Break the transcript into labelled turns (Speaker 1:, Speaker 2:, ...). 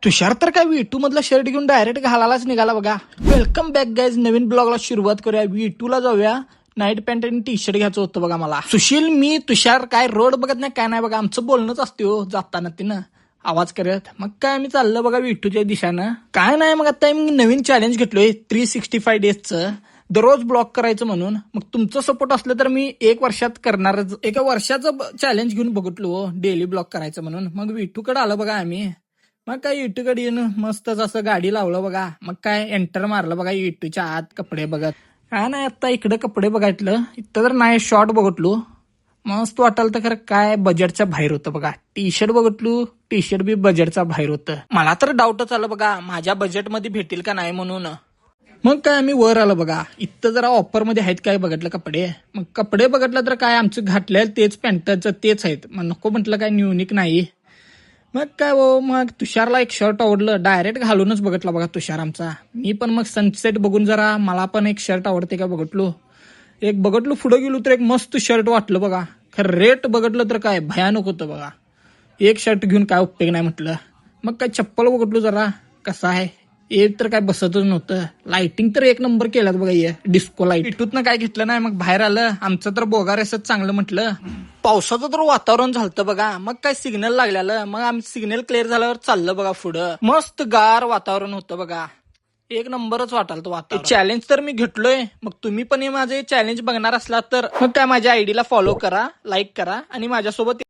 Speaker 1: तुषार तर काय V2 मधला शर्ट घेऊन डायरेक्ट घालायलाच निघाला बघा. वेलकम बॅक गाईज, नवीन ब्लॉगला सुरुवात करूया. V2 ला जाऊया. नाईट पॅन्ट आणि टी शर्ट घ्यायचं होतं बघा मला. सुशील, मी, तुषार काय रोड बघत नाही काय नाही बघा. आमचं बोलणंच असते हो जाताना तिनं आवाज करत. मग काय आम्ही चाललं बघा V2च्या दिशानं. काय नाही मग आता मी नवीन चॅलेंज घेतलोय 365 डेजचं. दररोज ब्लॉग करायचं म्हणून. मग तुमचं सपोर्ट असलं तर मी 1 वर्षात करणारच. एका वर्षाचं चॅलेंज घेऊन बघितलो डेली ब्लॉग करायचं म्हणून. मग V2 कडे आलं बघा आम्ही. मग काय युट्यूब कडे येऊन मस्तच असं गाडी लावलं बघा. मग काय एंटर मारलं बघा युट्यूबच्या आत कपडे बघत. काय नाही आता इकडे कपडे बघायतलं. इथं तर नाही शॉर्ट बघितलो. मस्त वाटाल तर खरं काय बजेटच्या बाहेर होतं बघा. टी शर्ट बघितलो. टी शर्ट बी बजेटच्या बाहेर होतं. मला तर डाऊटच आलं बघा माझ्या बजेटमध्ये भेटेल का नाही म्हणून. मग काय आम्ही वर आलो बघा. इथं जरा ऑफर मध्ये आहेत काय बघितलं कपडे. मग कपडे बघितलं तर काय आमचं घातलेलं तेच पॅन्टचं तेच आहेत. मग नको म्हटलं काय युनिक नाही. मग काय हो, मग तुषारला एक शर्ट आवडलं. डायरेक्ट घालूनच बघितलं बघा तुषार आमचा. मी पण मग सनसेट बघून जरा मला पण एक शर्ट आवडते का बघितलो. एक बघितलो पुढे गेलो तर एक मस्त शर्ट वाटलं बघा. खरं रेट बघितलं तर काय भयानक होतं बघा. एक शर्ट घेऊन काय उपयोग नाही म्हटलं. मग काय चप्पल बघितलो जरा कसं आहे. एक तर काय बसतच नव्हतं. लाइटिंग तर एक नंबर केल्यात बघा. ये डिस्को लाईट. इथून काय घेतलं नाही मग बाहेर आलं. आमचं तर बोगारेसच चांगलं म्हटलं. पावसाचं तर वातावरण झालं बघा. मग काय सिग्नल लागलेलं. मग आम्ही सिग्नल क्लिअर झाल्यावर चाललं बघा पुढं. मस्त गार वातावरण होतं बघा. एक नंबरच वाटाल तो वातावरण. चॅलेंज तर मी घेतलोय. मग तुम्ही पण हे माझे चॅलेंज बघणार असला तर मग काय माझ्या आयडीला फॉलो करा, लाईक करा आणि माझ्यासोबत